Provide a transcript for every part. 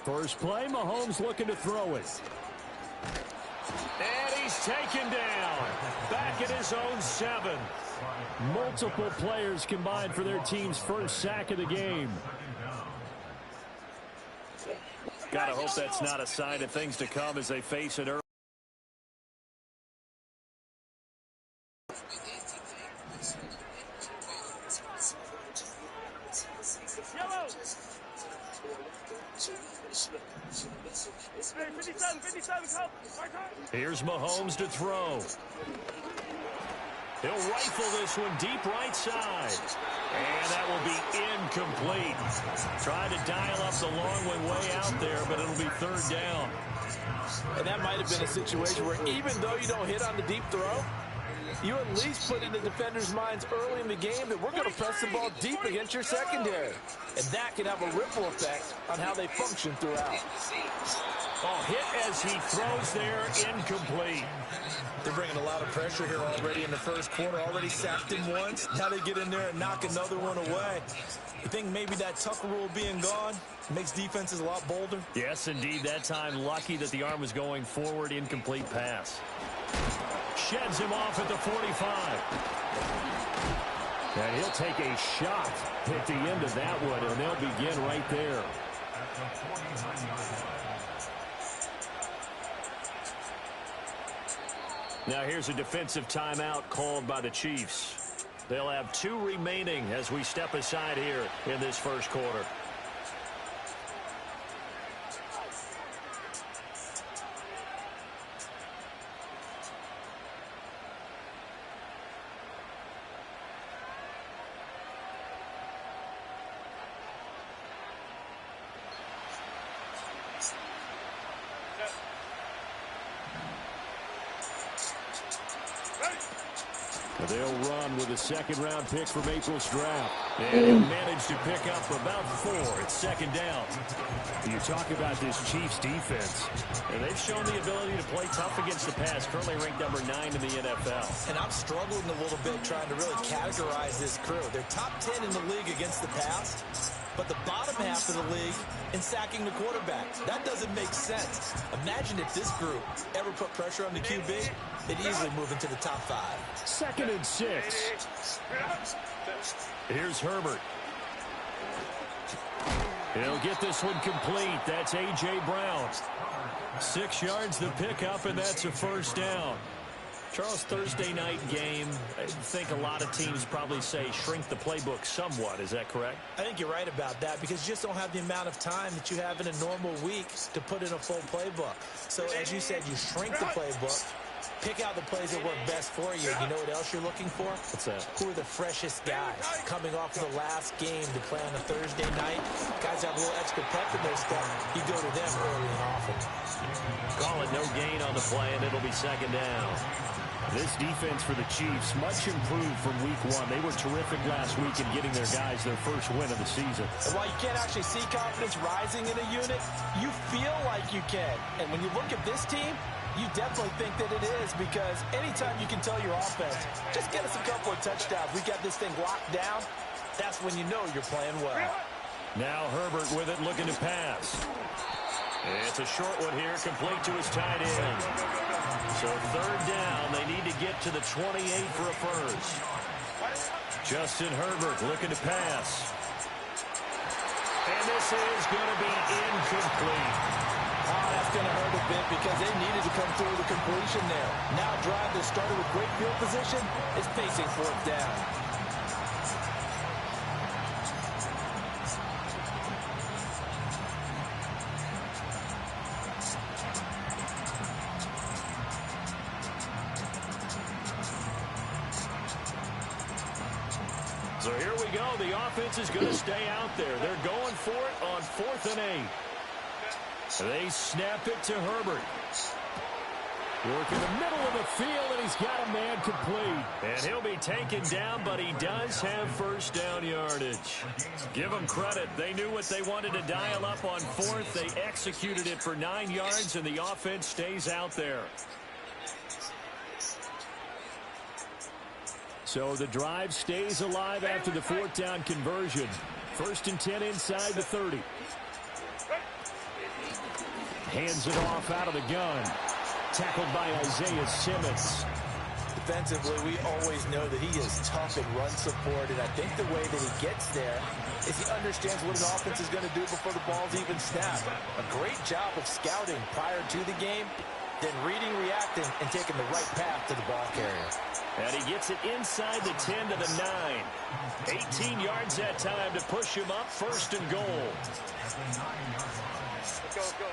First play, Mahomes looking to throw it. And he's taken down. Back at his own 7. Multiple players combined for their team's first sack of the game. Gotta hope that's not a sign of things to come as they face it early. Here's Mahomes to throw. He'll rifle this one deep right side. And that will be incomplete. Trying to dial up the long one way out there, but it'll be third down. And that might have been a situation where even though you don't hit on the deep throw, you at least put in the defender's minds early in the game that we're going to press the ball deep against your secondary. And that can have a ripple effect on how they function throughout. Oh, hit as he throws there, incomplete. They're bringing a lot of pressure here already in the first quarter. Already sacked him once. Now they get in there and knock another one away. You think maybe that Tucker rule being gone makes defenses a lot bolder? Yes, indeed. That time, lucky that the arm was going forward. Incomplete pass. Sheds him off at the 45. And he'll take a shot at the end of that one, and they'll begin right there. Now here's a defensive timeout called by the Chiefs. They'll have 2 remaining as we step aside here in this first quarter. They'll run with a second-round pick from April's draft. And he'll manage to pick up about 4 at second down. You talk about this Chiefs defense, and they've shown the ability to play tough against the pass, currently ranked number 9 in the NFL. And I'm struggling a little bit trying to really categorize this crew. They're top 10 in the league against the pass, but the bottom half of the league in sacking the quarterback. That doesn't make sense. Imagine if this group ever put pressure on the QB, they'd easily move into the top 5. 2nd and 6. Here's Herbert. He'll get this one complete. That's A.J. Brown. 6 yards the pickup, and that's a first down. Charles, Thursday night game, I think a lot of teams probably say shrink the playbook somewhat. Is that correct? I think you're right about that because you just don't have the amount of time that you have in a normal week to put in a full playbook. So, as you said, you shrink the playbook. Pick out the plays that work best for you. You know what else you're looking for? What's that? Who are the freshest guys coming off of the last game to play on a Thursday night? Guys have a little extra pep in their step. You go to them early and often. Call it no gain on the play, and it'll be second down. This defense for the Chiefs, much improved from week 1. They were terrific last week in getting their guys their first win of the season. And while you can't actually see confidence rising in a unit, you feel like you can. And when you look at this team, you definitely think that it is because anytime you can tell your offense, just get us a couple of touchdowns. We got this thing locked down. That's when you know you're playing well. Now Herbert with it, looking to pass. It's a short one here, complete to his tight end. So third down, they need to get to the 28 for a first. Justin Herbert looking to pass. And this is going to be incomplete. Oh, that's going to hurt a bit because they needed to come through the completion there. Now a drive that started with great field position is pacing fourth down. So here we go. The offense is going to stay out there. They're going for it on 4th and 8. They snap it to Herbert. Working the middle of the field, and he's got a man complete. And he'll be taken down, but he does have first down yardage. Give them credit. They knew what they wanted to dial up on fourth. They executed it for 9 yards, and the offense stays out there. So the drive stays alive after the fourth down conversion. 1st and 10 inside the 30. Hands it off out of the gun. Tackled by Isaiah Simmons. Defensively, we always know that he is tough in run support, and I think the way that he gets there is he understands what an offense is going to do before the ball's even snapped. A great job of scouting prior to the game, then reading, reacting, and taking the right path to the ball carrier. And he gets it inside the 10 to the 9. 18 yards that time to push him up, 1st and goal. Let's go.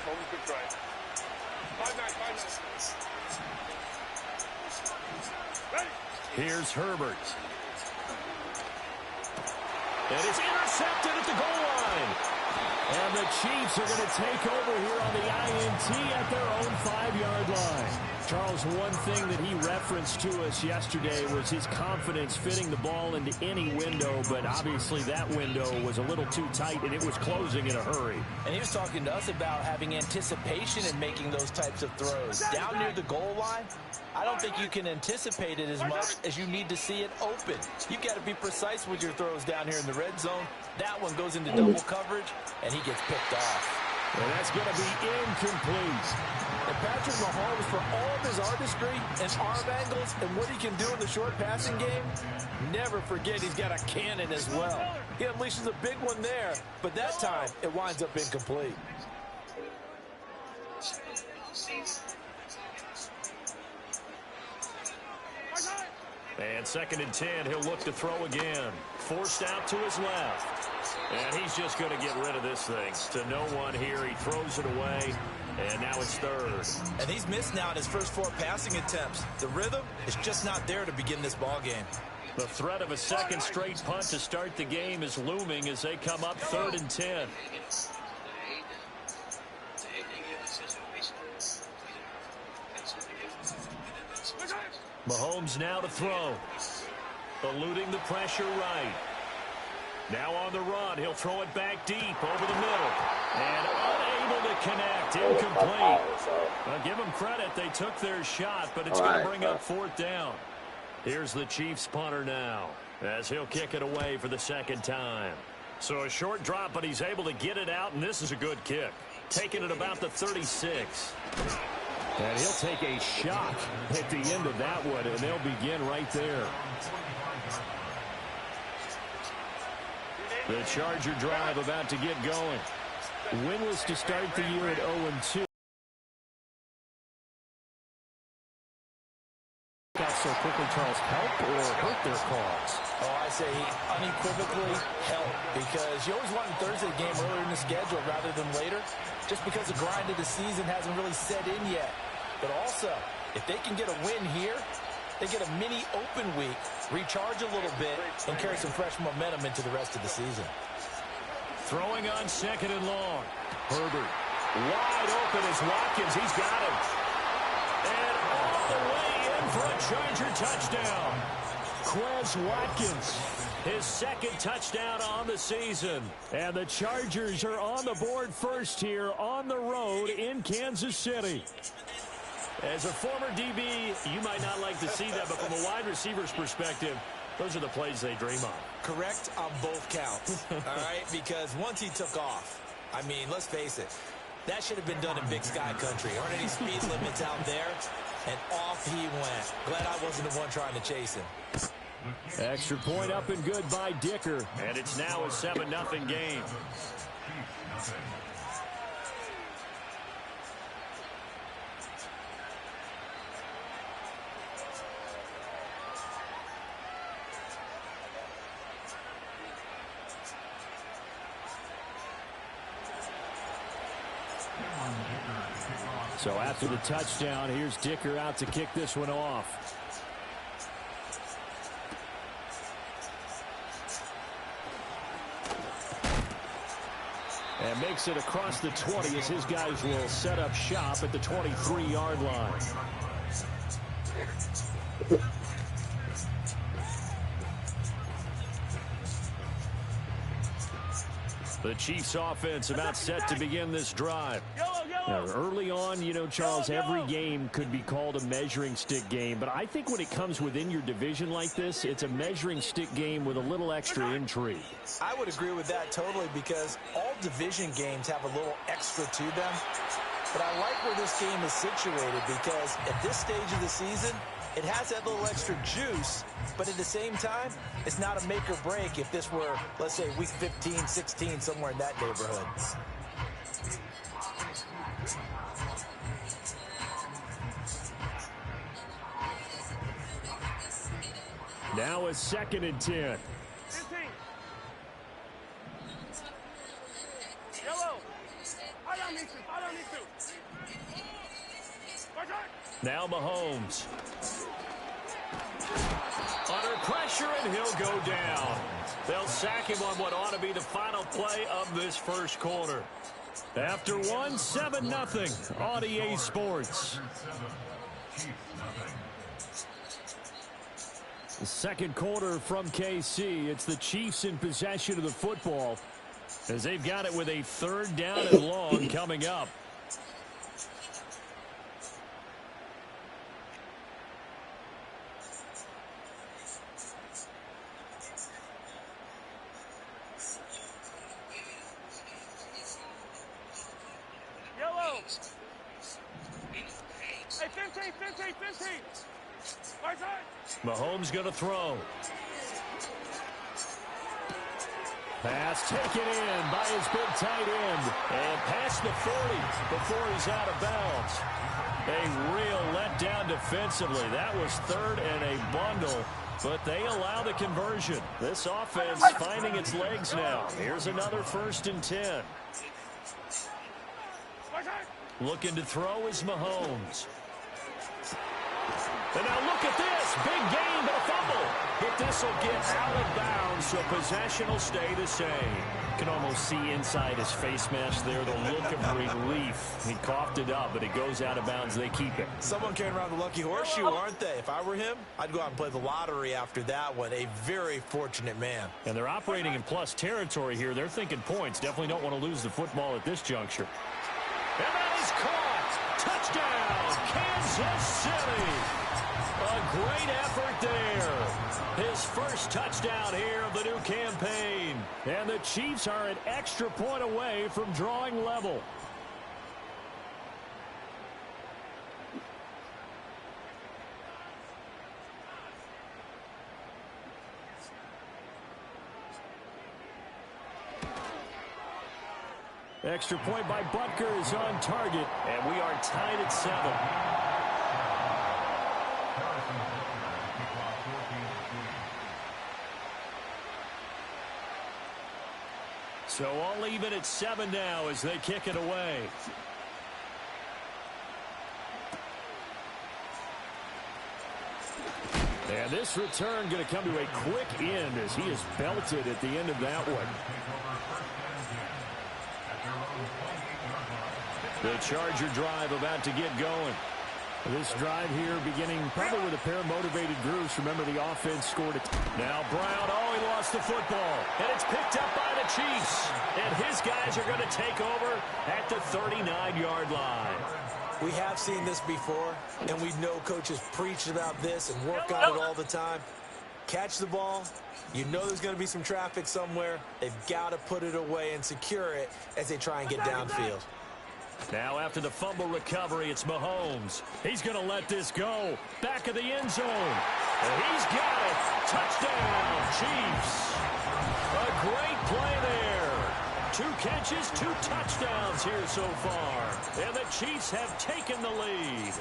Hold quick drive. 5-9. Ready? Here's Herbert. And it's intercepted at the goal line. And the Chiefs are going to take over here on the INT at their own 5-yard line. Charles, one thing that he referenced to us yesterday was his confidence fitting the ball into any window, but obviously that window was a little too tight, and it was closing in a hurry. And he was talking to us about having anticipation in making those types of throws. Down near the goal line, I don't think you can anticipate it as much as you need to see it open. You've got to be precise with your throws down here in the red zone. That one goes into double coverage, and he gets picked off. And that's going to be incomplete. And Patrick Mahomes, for all of his artistry and arm angles and what he can do in the short passing game, never forget he's got a cannon as well. He unleashes a big one there, but that time it winds up incomplete. And 2nd and 10, he'll look to throw again. Forced out to his left. And he's just going to get rid of this thing. To no one here. He throws it away. And now it's 3rd. And he's missed now in his first 4 passing attempts. The rhythm is just not there to begin this ball game. The threat of a second straight punt to start the game is looming as they come up 3rd and 10. Mahomes now to throw. Eluding the pressure right. Now on the run. He'll throw it back deep over the middle. And unable to connect. Incomplete. Now give them credit. They took their shot, but it's going to bring up 4th down. Here's the Chiefs punter now as he'll kick it away for the 2nd time. So a short drop, but he's able to get it out, and this is a good kick. Taking it about the 36. And he'll take a shot at the end of that one, and they'll begin right there. The Charger drive about to get going. Winless to start the year at 0-2. Got so quickly, Charles, help or hurt their cause? Oh, I say unequivocally help, because you always want a Thursday game earlier in the schedule rather than later, just because the grind of the season hasn't really set in yet. But also, if they can get a win here, they get a mini open week, recharge a little bit, and carry some fresh momentum into the rest of the season. Throwing on 2nd and long. Herbert wide open as Watkins. He's got him. And all the way in for a Charger touchdown. Quez Watkins. His 2nd touchdown on the season. And the Chargers are on the board first here on the road in Kansas City. As a former DB, you might not like to see that, but from a wide receiver's perspective, those are the plays they dream of. Correct on both counts, all right? Because once he took off, I mean, let's face it, that should have been done in Big Sky Country. Aren't any speed limits out there? And off he went. Glad I wasn't the one trying to chase him. Extra point up and good by Dicker. And it's now a 7-0 game. So after the touchdown, here's Dicker out to kick this one off. And makes it across the 20 as his guys will set up shop at the 23-yard line. The Chiefs offense about set to begin this drive. Now, early on, you know, Charles, every game could be called a measuring stick game. But I think when it comes within your division like this, it's a measuring stick game with a little extra intrigue. I would agree with that totally because all division games have a little extra to them. But I like where this game is situated because at this stage of the season, it has that little extra juice, but at the same time, it's not a make or break if this were, let's say, week 15, 16, somewhere in that neighborhood. Now a 2nd and 10. 15. Yellow. I don't need to. Now Mahomes. Under pressure, and he'll go down. They'll sack him on what ought to be the final play of this first quarter. After one, 7-0 on EA Sports. The second quarter from KC. It's the Chiefs in possession of the football as they've got it with a 3rd down and long coming up. Yellow. Hey, 15. Right side. Mahomes going to throw. Pass taken in by his big tight end. And past the 40 before he's out of bounds. A real letdown defensively. That was 3rd and a bundle. But they allow the conversion. This offense finding its legs now. Here's another 1st and 10. Right side. Looking to throw is Mahomes. And now look at this. Big gain, but a fumble. But this will get out of bounds, so possession will stay the same. You can almost see inside his face mask there the look of relief. He coughed it up, but it goes out of bounds. They keep it. Someone carrying around the lucky horseshoe, aren't they? If I were him, I'd go out and play the lottery after that one. A very fortunate man. And they're operating in plus territory here. They're thinking points. Definitely don't want to lose the football at this juncture. And that is caught. Touchdown, Kansas City. A great effort there. His first touchdown here of the new campaign. And the Chiefs are an extra point away from drawing level. Extra point by Butker is on target. And we are tied at 7. So all even at 7 now as they kick it away. And this return going to come to a quick end as he is belted at the end of that one. The Charger drive about to get going. This drive here beginning probably with a pair of motivated groups. Remember, the offense scored it. Now Brown, oh, he lost the football. And it's picked up by the Chiefs. And his guys are going to take over at the 39-yard line. We have seen this before, and we know coaches preach about this and work on it all the time. Catch the ball. You know there's going to be some traffic somewhere. They've got to put it away and secure it as they try and get downfield. Now after the fumble recovery, it's Mahomes. He's going to let this go. Back of the end zone. And he's got it. Touchdown, Chiefs. A great play there. 2 catches, 2 touchdowns here so far. And the Chiefs have taken the lead.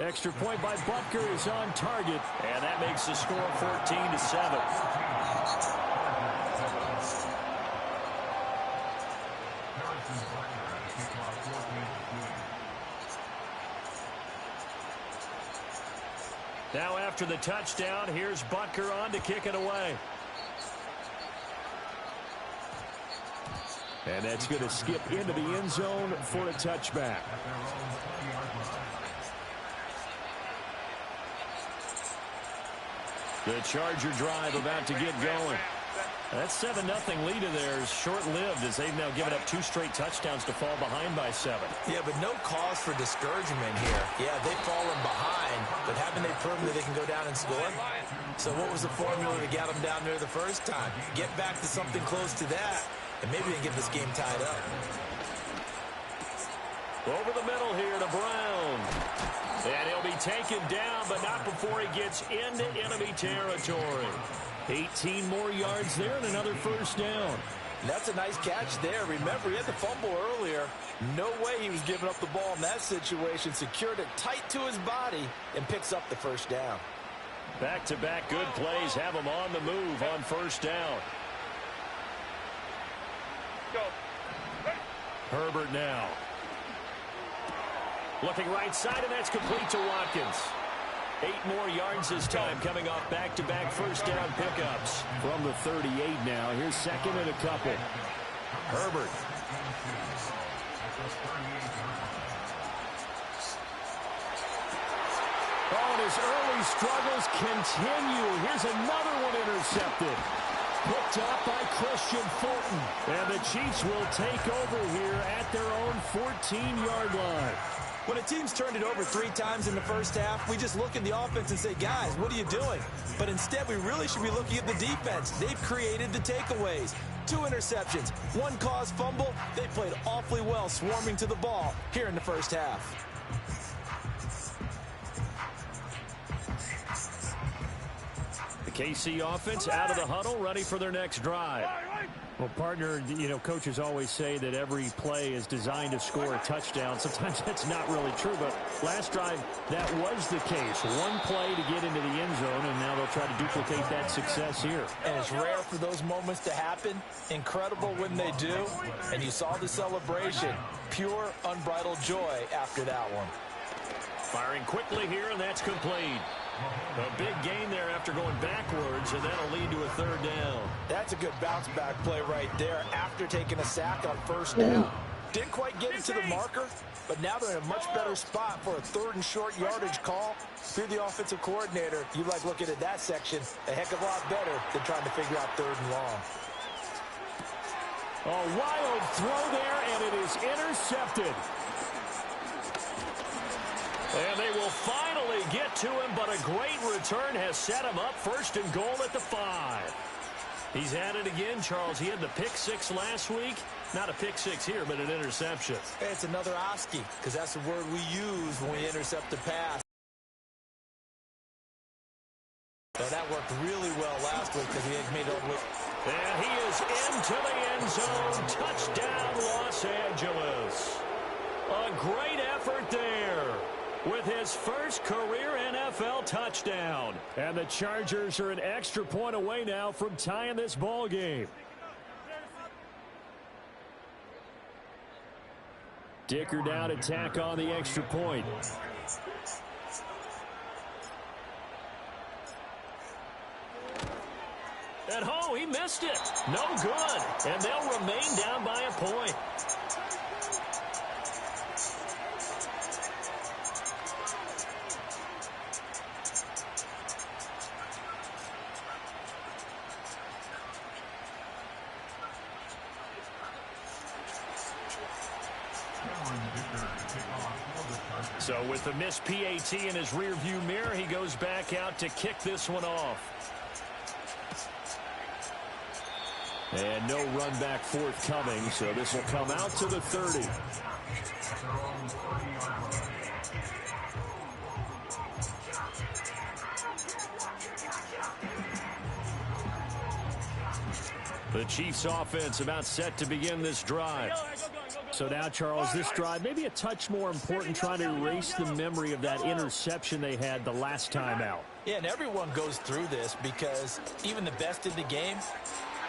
Extra point by Butker is on target. And that makes the score 14-7. Now after the touchdown, here's Butker on to kick it away. And that's going to skip into the end zone for a touchback. The Charger drive about to get going. That 7-0 lead of theirs short-lived as they've now given up 2 straight touchdowns to fall behind by 7. Yeah, but no cause for discouragement here. Yeah, they've fallen behind, but haven't they proven that they can go down and score? So what was the formula to get them down there the first time? Get back to something close to that, and maybe they can get this game tied up. Over the middle here to Brown. And he'll be taken down, but not before he gets into enemy territory. 18 more yards there and another first down. That's a nice catch there. Remember, he had the fumble earlier. No way he was giving up the ball in that situation. Secured it tight to his body and picks up the first down. Back-to-back good plays have him on the move on first down. Go. Herbert now. Looking right side, and that's complete to Watkins. 8 more yards this time, coming off back-to-back first down pickups. From the 38 now, here's second and a couple. Herbert. Oh, and his early struggles continue. Here's another one intercepted. Picked up by Christian Fulton. And the Chiefs will take over here at their own 14-yard line. When a team's turned it over 3 times in the first half, we just look at the offense and say, guys, what are you doing? But instead, we really should be looking at the defense. They've created the takeaways. 2 interceptions, 1 caused fumble. They played awfully well swarming to the ball here in the first half. The KC offense out of the huddle, ready for their next drive. Well, partner, you know, coaches always say that every play is designed to score a touchdown. Sometimes that's not really true, but last drive, that was the case. 1 play to get into the end zone, and now they'll try to duplicate that success here. And it's rare for those moments to happen. Incredible when they do. And you saw the celebration. Pure, unbridled joy after that one. Firing quickly here, and that's complete. A big gain there after going backwards, and that'll lead to a 3rd down. That's a good bounce-back play right there after taking a sack on first down. Didn't quite get it to the marker, but now they're in a much better spot for a 3rd and short yardage call. If you're the offensive coordinator, you like looking at that section a heck of a lot better than trying to figure out 3rd and long. A wild throw there, and it is intercepted. And they will finally get to him, but a great return has set him up 1st and goal at the 5. He's at it again, Charles. He had the pick 6 last week. Not a pick 6 here, but an interception. Hey, it's another Oski, because that's the word we use when we intercept a pass. So that worked really well last week because he had made it all the way. And he is into the end zone. Touchdown, Los Angeles. A great effort there with his first career NFL touchdown. And the Chargers are an extra point away now from tying this ball game. Dicker down to tack on the extra point. And oh, he missed it. No good. And they'll remain down by a point. So with the missed PAT in his rearview mirror, he goes back out to kick this one off. And no run back forthcoming, so this will come out to the 30. The Chiefs offense about set to begin this drive. So now, Charles, this drive maybe a touch more important, trying to erase the memory of that interception they had the last time out. Yeah, and everyone goes through this because even the best in the game,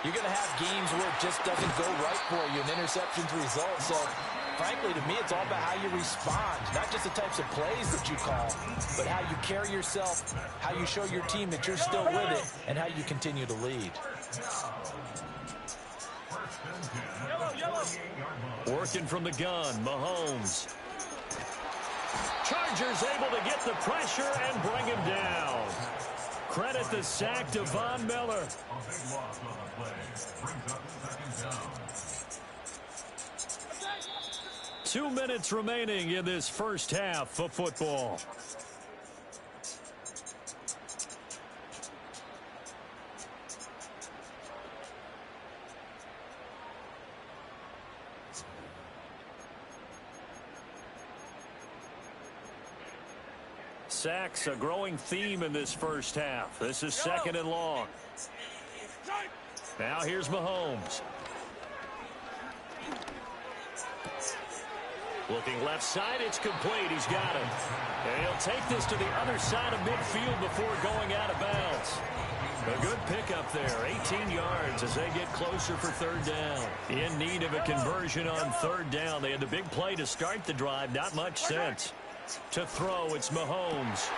you're going to have games where it just doesn't go right for you, and interceptions result. So, frankly, to me, it's all about how you respond, not just the types of plays that you call, but how you carry yourself, how you show your team that you're still with it, and how you continue to lead. Yellow. Working from the gun, Mahomes. Chargers able to get the pressure and bring him down. Credit the sack to Von Miller. 2 minutes remaining in this first half of football. Sacks, a growing theme in this first half. This is second and long. Now here's Mahomes. Looking left side, it's complete. He's got it. And he'll take this to the other side of midfield before going out of bounds. A good pickup there, 18 yards as they get closer for third down. In need of a conversion on third down. They had the big play to start the drive. Not much sense. To throw, it's Mahomes.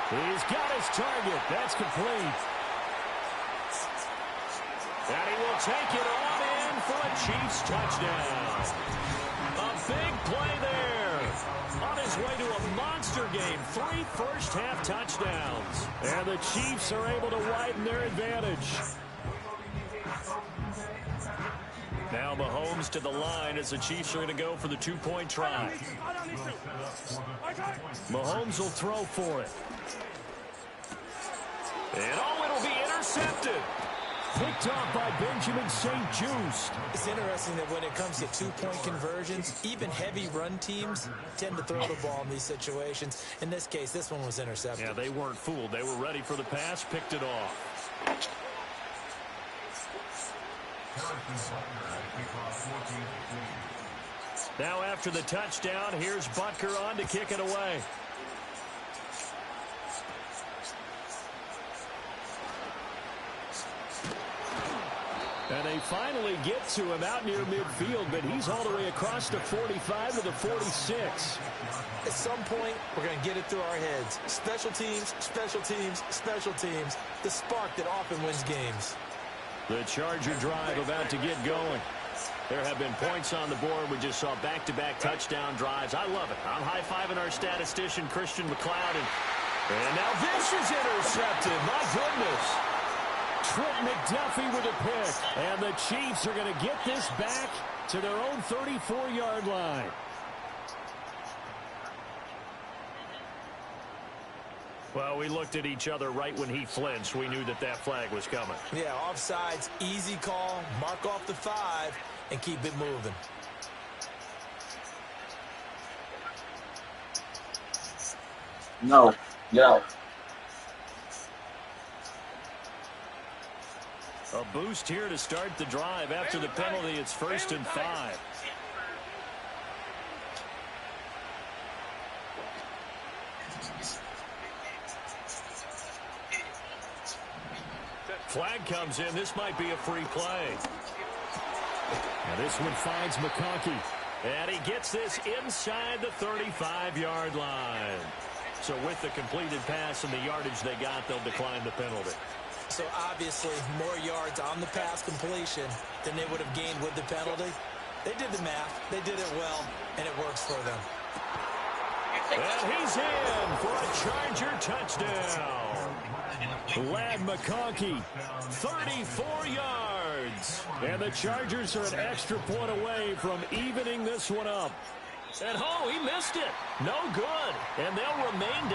He's got his target. That's complete. And he will take it on in for a Chiefs touchdown. A big play there. On his way to a monster game. 3 first-half touchdowns. And the Chiefs are able to widen their advantage. Now Mahomes to the line as the Chiefs are going to go for the 2-point try. Mahomes will throw for it. And it'll be intercepted. Picked off by Benjamin St-Juste. It's interesting that when it comes to 2-point conversions, even heavy run teams tend to throw the ball in these situations. In this case, this one was intercepted. Yeah, they weren't fooled. They were ready for the pass, picked it off. Now after the touchdown, here's Butker on to kick it away. And they finally get to him out near midfield, but he's all the way across the 45 to the 46. At some point, we're going to get it through our heads. Special teams, special teams, special teams. The spark that often wins games. The Charger drive about to get going. There have been points on the board. We just saw back-to-back touchdown drives. I love it. I'm high-fiving our statistician, Christian McLeod. And now this is intercepted. My goodness. Trent McDuffie with a pick. And the Chiefs are going to get this back to their own 34-yard line. Well, we looked at each other right when he flinched. We knew that flag was coming. Yeah, offsides, easy call. Mark off the 5 and keep it moving. No. A boost here to start the drive. After the penalty, it's 1st and 5. Flag comes in. This might be a free play. And this one finds McConkey. And he gets this inside the 35-yard line. So with the completed pass and the yardage they got, they'll decline the penalty. So obviously more yards on the pass completion than they would have gained with the penalty. They did the math. They did it well, and it works for them. And he's in for a Charger touchdown. Lad McConkey, 34 yards. And the Chargers are an extra point away from evening this one up. And he missed it. No good. And they'll remain down.